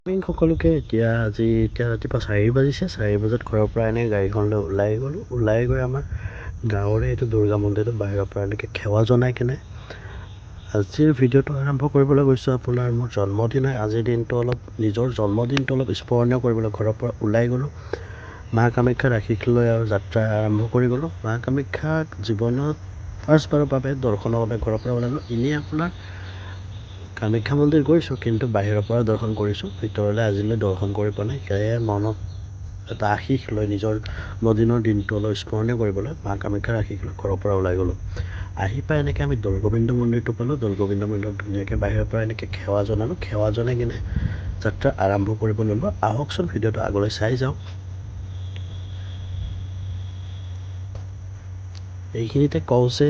সকলোকে এতিয়া ৰাতিপুৱা 4 বাজিছে। 4 বজাত ঘৰৰ পৰা এনেই গাড়ীখন লৈ ওলাই গ'লোঁ। ওলাই গৈ আমাৰ গাঁৱৰে এইটো দুৰ্গা মন্দিৰটো বাহিৰৰ পৰা এনেকৈ সেৱা জনাই কেনে আজিৰ ভিডিঅ'টো আৰম্ভ কৰিবলৈ গৈছোঁ। আপোনাৰ মোৰ জন্মদিন হয়। আজিৰ দিনটো নিজৰ জন্মদিনটো অলপ স্মৰণীয় কৰিবলৈ ঘৰৰ পৰা ওলাই গ'লোঁ। মা কামাখ্যাৰ আশীষ লৈ আৰু যাত্ৰা আৰম্ভ কৰি গ'লোঁ। মা কামাখ্যাক জীৱনত ফাৰ্ষ্টবাৰৰ বাবে দৰ্শনৰ বাবে ঘৰৰ পৰা ওলালোঁ। এনেই আপোনাৰ কামাখ্যা মন্দিৰ গৈছোঁ, কিন্তু বাহিৰৰ পৰা দৰ্শন কৰিছোঁ। ভিতৰলৈ আজিলৈ দৰ্শন কৰি পোৱা নাই। সেয়ে মনত এটা আশীষ লৈ নিজৰ জন্মদিনৰ দিনটো অলপ স্মৰণীয় কৰিবলৈ মা কামাখ্যাৰ আশীষ লৈ ঘৰৰ পৰা ওলাই গ'লোঁ। আহি পাই এনেকৈ আমি দৌলগোবিন্দ মন্দিৰটো পালোঁ। দৌলগোবিন্দ মন্দিৰত ধুনীয়াকৈ বাহিৰৰ পৰা এনেকৈ সেৱা জনালোঁ। সেৱা জনাই কিনে যাত্ৰা আৰম্ভ কৰিব ল'লোঁ। আহকচোন ভিডিঅ'টো আগলৈ চাই যাওঁ। এইখিনিতে কওঁ যে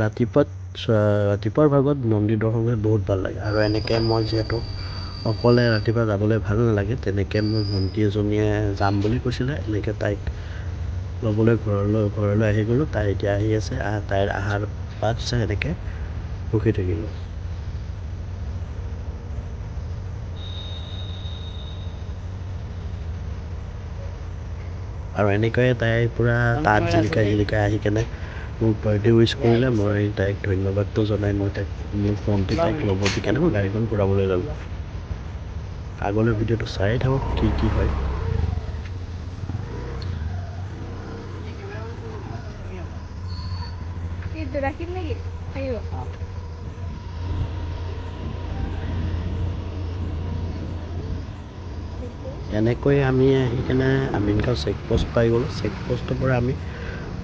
ৰাতিপুৱাৰ ভাগত মন্দিৰ দৰ্শন কৰি বহুত ভাল লাগে। আৰু এনেকৈ মই যিহেতু অকলে ৰাতিপুৱা যাবলৈ ভাল নালাগে, তেনেকৈ মোৰ ভণ্টি এজনীয়ে যাম বুলি কৈছিলে। এনেকৈ তাইক ল'বলৈ ঘৰলৈ আহি গ'লোঁ। তাই এতিয়া আহি আছে। তাইৰ আহাৰ বাট চাই এনেকৈ ৰখি থাকিলোঁ। আৰু এনেকৈয়ে তাই পূৰা তাত জিলিকাই আহি কেনে মোক বাৰ্থডে উইছ কৰিলে। মই তাইক ধন্যবাদটো জনাই মোৰ ফোনটো তাইক ল'ব দি কেনে মই গাড়ীখন ঘূৰাবলৈ ল'লোঁ। আগলৈ ভিডিঅ'টো চাই থাকক কি হয়। এনেকৈ আমি আহি কেনে আমিনগাঁও চেকপোষ্ট পাই গ'লোঁ। চেকপোষ্টৰ পৰা আমি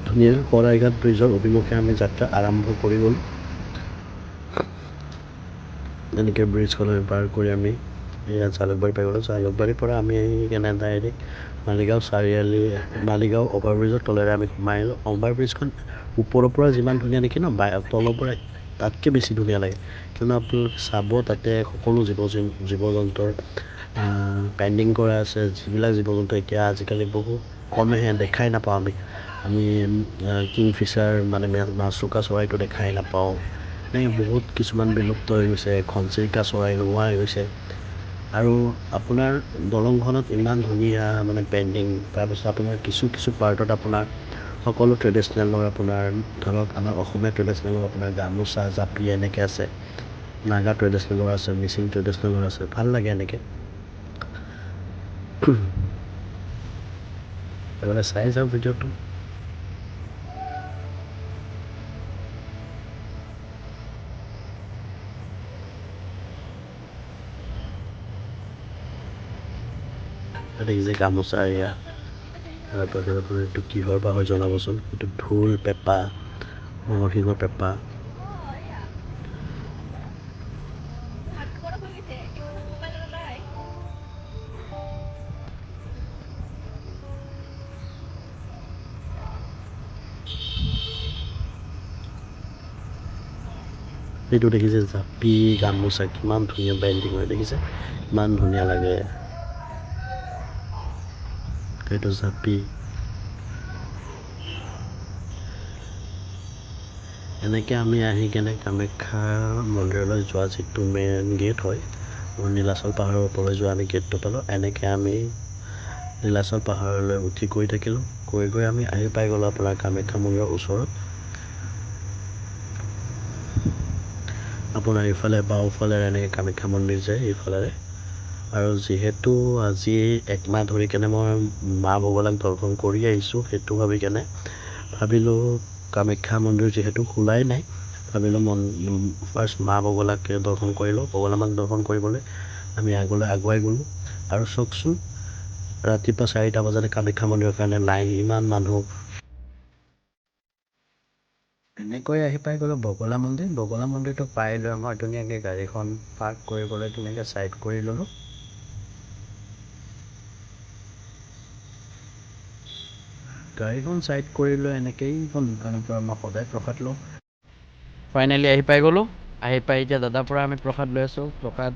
ধুনীয়াকৈ শৰাইঘাট ব্ৰিজৰ অভিমুখে আমি যাত্ৰা আৰম্ভ কৰি গ'লোঁ। এনেকৈ ব্ৰিজখন পাৰ কৰি আমি ইয়াত জালুকবাৰী পাই গ'লোঁ। জালুকবাৰীৰ পৰা আমি আহি কেনে ডাইৰেক্ট মালিগাঁও অভাৰব্ৰিজৰ তলেৰে আমি সোমাই আহিলোঁ। অভাৰব্ৰিজখন ওপৰৰ পৰা যিমান ধুনীয়া দেখি তলৰ পৰা তাতকৈ বেছি ধুনীয়া লাগে। কিয়নো আপোনালোকে চাব, তাতে সকলো জীৱ জন্তুৰ পেইণ্টিং কৰা আছে। যিবিলাক জীৱ জন্তু এতিয়া আজিকালি বহুত কমেহে দেখাই নাপাওঁ আমি কিংফিচাৰ মানে মাছৰোকা চৰাইটো দেখাই নাপাওঁ। বহুত কিছুমান বিলুপ্ত হৈ গৈছে। ঘনচিৰিকা চৰাই নোহোৱা হৈ গৈছে। আৰু আপোনাৰ দলংখনত ইমান ধুনীয়া মানে পেইণ্টিং। তাৰপিছত আপোনাৰ কিছু পাৰ্টত আপোনাৰ সকলো ট্ৰেডিশ্যনেলৰ আপোনাৰ ধৰক আমাৰ অসমীয়া ট্ৰেডিশ্যনেলৰ আপোনাৰ গামোচা জাপি এনেকৈ আছে। নাগা ট্ৰেডিশ্যনেলৰ আছে, মিচিং ট্ৰেডিশ্যনেলৰ আছে। ভাল লাগে এনেকৈ। চাই যাওঁ ভিডিঅ'টো। দেখিছে গামোচা এয়া। তাৰপিছত আপোনাৰ এইটো কিহৰ বা হয় জনাবচোন। এইটো ঢোল, পেঁপা, নৰসিংহৰ পেঁপা। এইটো দেখিছে জাপি, গামোচা কিমান ধুনীয়া পেইণ্টিং হয় দেখিছে, ইমান ধুনীয়া লাগে। এইটো জাপি। এনেকৈ আমি আহি কেনে কামাখ্যা মন্দিৰলৈ যোৱা যিটো মেইন গেট হয়, নীলাচল পাহাৰৰ ওপৰলৈ যোৱা আমি গেটটো পালোঁ। এনেকৈ আমি নীলাচল পাহাৰলৈ উঠি গৈ থাকিলোঁ। গৈ আমি আহি পাই গ'লোঁ আপোনাৰ কামাখ্যা মন্দিৰৰ ওচৰত। আপোনাৰ ইফালে বাওঁফালে এনেকৈ কামাখ্যা মন্দিৰ যায় এইফালেৰে। আৰু যিহেতু আজি একমাহ ধৰি কেনে মই মা বগলাক দৰ্শন কৰি আহিছোঁ, সেইটো ভাবিলোঁ কামাখ্যা মন্দিৰ যিহেতু খোলাই নাই, ভাবিলোঁ ফাৰ্ষ্ট মা বগলাকে দৰ্শন কৰি লওঁ। বগলা মাক দৰ্শন কৰিবলৈ আমি আগলৈ আগুৱাই গ'লোঁ। আৰু চাওকচোন, ৰাতিপুৱা 4টা বজাতে কামাখ্যা মন্দিৰৰ কাৰণে লাইন, ইমান মানুহ। এনেকৈ আহি পাই গ'লোঁ বগলা মন্দিৰ। বগলা মন্দিৰটো পাই লৈ মই ধুনীয়াকৈ গাড়ীখন পাৰ্ক কৰিবলৈ ধুনীয়াকৈ ছাইড কৰি ল'লোঁ। গাড়ীখন ছাইড কৰি লৈ এনেকৈয়ে দোকানৰ পৰা মই সদায় প্ৰসাদ লওঁ। ফাইনেলি আহি পাই গ'লোঁ। আহি পাই এতিয়া দাদাৰ পৰা আমি প্ৰসাদ লৈ আছোঁ।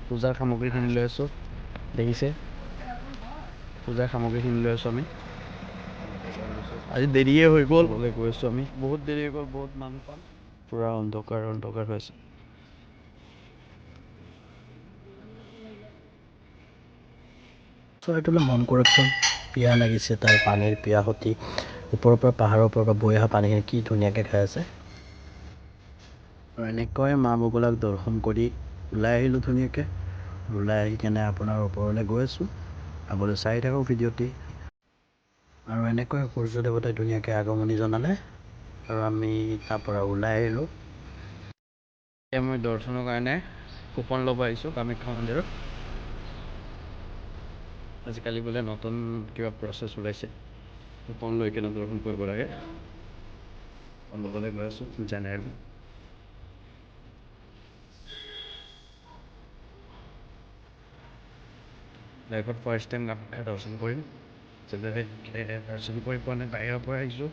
পূজাৰ সামগ্ৰীখিনি লৈ আছোঁ। দেখিছে, পূজাৰ সামগ্ৰীখিনি লৈ আছোঁ আমি। আজি দেৰিয়ে হৈ গ'ল, গৈ আছোঁ আমি। বহুত দেৰি হৈ গ'ল, বহুত মানুহ পাম। পূৰা অন্ধকাৰ হৈ আছে। চৰাইটোলৈ মন কৰকচোন, পিয়াহ লাগিছে তাৰ পানীৰ পিয়াহতি ওপৰৰ পৰা পাহাৰৰ ওপৰৰ পৰা বৈ অহা পানীখিনি কি ধুনীয়াকৈ খাই আছে। আৰু এনেকৈ মা বগলাক দৰ্শন কৰি ওলাই আহিলোঁ ধুনীয়াকৈ। ওলাই আহি কেনে আপোনাৰ ওপৰলৈ গৈ আছোঁ। আগলৈ চাই থাকক ভিডিঅ'টি। আৰু এনেকৈ সূৰ্য দেৱতাই ধুনীয়াকৈ আগমনি জনালে আৰু আমি তাৰ পৰা ওলাই আহিলোঁ। এতিয়া মই দৰ্শনৰ কাৰণে কুপন ল'ব আহিছোঁ কামাখ্যা মন্দিৰত। আজিকালি বোলে নতুন কিবা প্ৰচেছ ওলাইছে, কুপন লৈ কেনে দৰ্শন কৰিব লাগে। ল'বলৈ গৈ আছোঁ জেনেৰেল। লাইফত ফাৰ্ষ্ট টাইম কামাখ্যা দৰ্শন কৰিম। দৰ্শন কৰি পোৱা নাই, বাহিৰৰ পৰা আহিছোঁ।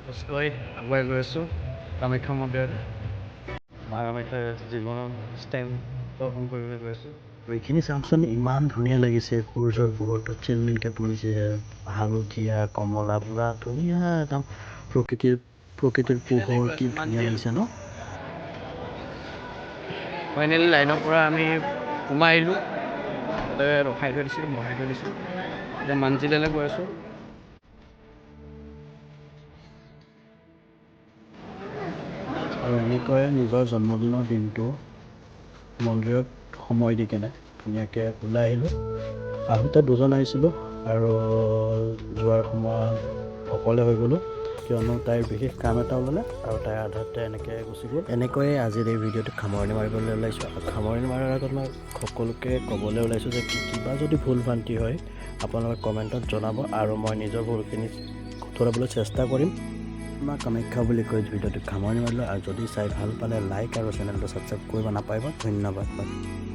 খোজকাঢ়ি আগুৱাই গৈ আছোঁ কামাখ্যা মন্দিৰত। মা কামাখ্যাৰ জীৱনৰ ষ্টাইল দৰ্শন কৰিবলৈ গৈ আছোঁ। এইখিনি চাওকচোন, ইমান ধুনীয়া লাগিছে। সূৰ্যৰ পোহৰটো চিলমিলকৈ পৰিছে, হালধীয়া কমলা পুৰা ধুনীয়া একদম প্ৰকৃতিৰ পোহৰ কি ধুনীয়া লাগিছে ন। ফাইনেলি লাইনৰ পৰা আমি সোমাই আহিলোঁ। তাতে ৰখাই থৈ দিছিলোঁ, বহাই থৈ দিছোঁ। এতিয়া মানজিললৈ গৈ আছোঁ। আৰু এনেকৈ নিজৰ জন্মদিনৰ দিনটো মন্দিৰত সময় দি কেনে ধুনীয়াকৈ ওলাই আহিলোঁ। আহোঁতে দুজন আহিছিলোঁ আৰু যোৱাৰ সময়ত অকলে হৈ গ'লোঁ, কিয়নো তাইৰ বিশেষ কাম এটা ওলালে আৰু তাই আধাতে এনেকৈ গুচি গ'ল। এনেকৈয়ে আজিৰ এই ভিডিঅ'টো সামৰণি মাৰিবলৈ ওলাইছোঁ। আৰু সামৰণি মাৰাৰ আগত মই সকলোকে ক'বলৈ ওলাইছোঁ যে কিবা যদি ভুল ভ্ৰান্তি হয় আপোনালোকে কমেণ্টত জনাব আৰু মই নিজৰ ভুলখিনি শুধৰাবলৈ চেষ্টা কৰিম। মা কামাখ্যা বুলি কৈ ভিডিঅ'টো সামৰণি মাৰিলোঁ। আৰু যদি চাই ভাল পালে লাইক আৰু চেনেলটো ছাবস্ক্ৰাইব কৰিব নাপাহৰিব। ধন্যবাদ।